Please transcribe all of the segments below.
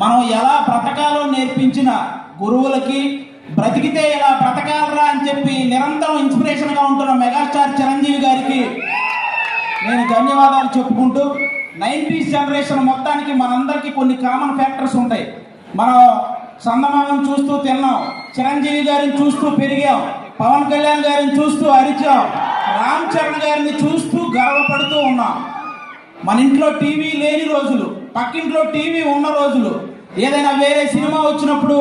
మనం ఎలా బ్రతకాలో నేర్పించిన గురువులకి, బ్రతికితే ఇలా బ్రతకాలరా అని చెప్పి నిరంతరం ఇన్స్పిరేషన్గా ఉంటున్న మెగాస్టార్ చిరంజీవి గారికి నేను ధన్యవాదాలు చెప్పుకుంటూ, 90s జనరేషన్ మొత్తానికి మనందరికీ కొన్ని కామన్ ఫ్యాక్టర్స్ ఉంటాయి. మనం చందమామను చూస్తూ తిన్నాం, చిరంజీవి గారిని చూస్తూ పెరిగాం, పవన్ కళ్యాణ్ గారిని చూస్తూ అరిచాం, రామ్ చరణ్ గారిని చూస్తూ గర్వపడుతూ ఉన్నాం. మన ఇంట్లో టీవీ లేని రోజులు, పక్కింట్లో టీవీ ఉన్న రోజులు, ఏదైనా వేరే సినిమా వచ్చినప్పుడు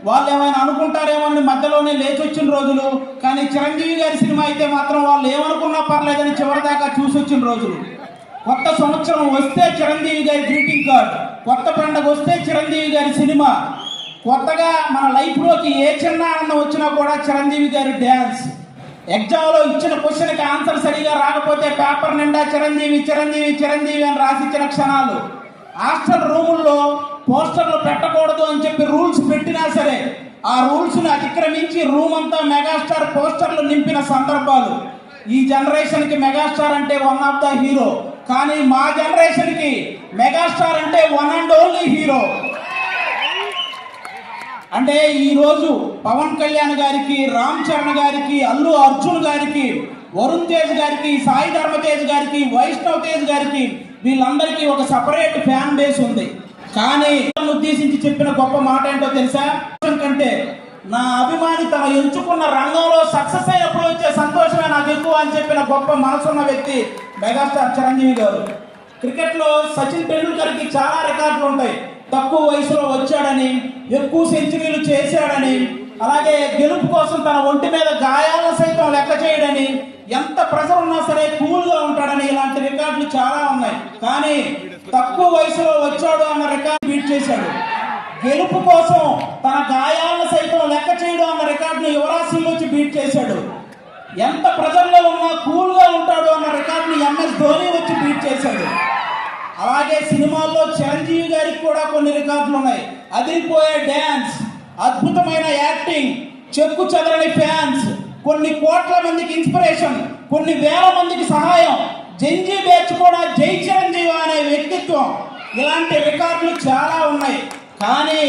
వాళ్ళు ఏమైనా అనుకుంటారేమో అని మధ్యలోనే లేచి వచ్చిన రోజులు. కానీ చిరంజీవి గారి సినిమా అయితే మాత్రం వాళ్ళు ఏమనుకున్నా పర్లేదని చివరిదాకా చూసి వచ్చిన రోజులు. కొత్త సంవత్సరం వస్తే చిరంజీవి గారి గ్రీటింగ్ కార్డ్, కొత్త పండుగ వస్తే చిరంజీవి గారి సినిమా, కొత్తగా మన లైఫ్లోకి ఏ చిన్న ఆనందం వచ్చినా కూడా చిరంజీవి గారి డ్యాన్స్, ఎగ్జామ్లో ఇచ్చిన క్వశ్చన్కి ఆన్సర్ సరిగా రాకపోతే పేపర్ నిండా చిరంజీవి చిరంజీవి చిరంజీవి అని రాసిచ్చిన క్షణాలు, హాస్టల్ రూముల్లో పోస్టర్లు పెట్టకూడదు అని చెప్పి రూల్స్ పెట్టినా సరే ఆ రూల్స్ని అతిక్రమించి రూమ్ అంతా మెగాస్టార్ పోస్టర్లు నింపిన సందర్భాలు. ఈ జనరేషన్కి మెగాస్టార్ అంటే వన్ ఆఫ్ ద హీరో, కానీ మా జనరేషన్కి మెగాస్టార్ అంటే వన్ అండ్ ఓన్లీ హీరో. అంటే ఈరోజు పవన్ కళ్యాణ్ గారికి, రామ్ చరణ్ గారికి, అల్లు అర్జున్ గారికి, వరుణ్ తేజ్ గారికి, సాయి ధర్మ తేజ్ గారికి, వైష్ణవ్ తేజ్ గారికి, వీళ్ళందరికీ ఒక సపరేట్ ఫ్యాన్ బేస్ ఉంది. కానీ ఉద్దేశించి చెప్పిన గొప్ప మాట ఏంటో తెలుసా? కంటే నా అభిమాని తన ఎంచుకున్న రంగంలో సక్సెస్ అయినప్పుడు వచ్చే సంతోషమే నాకు ఎక్కువ అని చెప్పిన గొప్ప మనసున్న వ్యక్తి మెగాస్టార్ చిరంజీవి గారు. క్రికెట్లో సచిన్ టెండూల్కర్కి చాలా రికార్డులు ఉంటాయి. తక్కువ వయసులో వచ్చాడని, ఎక్కువ సెంచరీలు చేశాడని, అలాగే గెలుపు కోసం తన ఒంటి మీద గాయాలను సైతం లెక్క చేయడని, ఎంత ప్రెషర్ ఉన్నా సరే కూల్గా ఉంటాడని, ఇలాంటి రికార్డులు చాలా ఉన్నాయి. కానీ తక్కువ వయసులో వచ్చాడు అన్న రికార్డు బీట్ చేశాడు. గెలుపు కోసం తన గాయాలను సైతం లెక్క చేయడం అన్న రికార్డును యువరాజ్ సింగ్ వచ్చి బీట్ చేశాడు. ఎంత ప్రెషర్లో ఉన్నా కూల్గా ఉంటాడు అన్న రికార్డుని MS ధోని వచ్చి బీట్ చేశాడు. అలాగే సినిమాల్లో చిరంజీవి గారికి కూడా కొన్ని రికార్డులు ఉన్నాయి. అదిరిపోయే డ్యాన్స్, అద్భుతమైన యాక్టింగ్, చెక్కు చెదరని ఫ్యాన్స్, కొన్ని కోట్ల మందికి ఇన్స్పిరేషన్, కొన్ని వేల మందికి సహాయం, జంజీ బ్యాచ్ కూడా జై చిరంజీవి అనే వ్యక్తిత్వం, ఇలాంటి రికార్డులు చాలా ఉన్నాయి. కానీ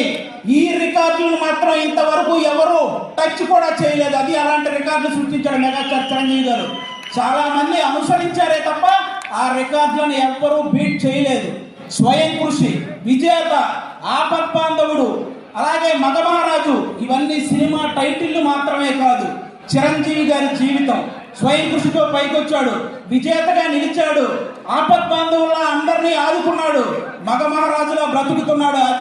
ఈ రికార్డులను మాత్రం ఇంతవరకు ఎవరు టచ్ కూడా చేయలేదు. అది అలాంటి రికార్డులు సృష్టించాడు మెగాస్టార్ చిరంజీవి గారు. చాలా మంది అనుసరించారే తప్ప ఆ రికార్డులను ఎవ్వరూ బీట్ చేయలేదు. స్వయం కృషి, విజేత, ఆపద్బాంధవుడు, అలాగే మగమహారాజు, ఇవన్నీ సినిమా టైటిళ్లు మాత్రమే కాదు. చిరంజీవి గారి జీవితం స్వయం కృషితో పైకొచ్చాడు, విజేతగా నిలిచాడు, ఆపద్బాంధవులా అందరినీ ఆదుకున్నాడు, మగమహారాజులా బ్రతుకుతున్నాడు.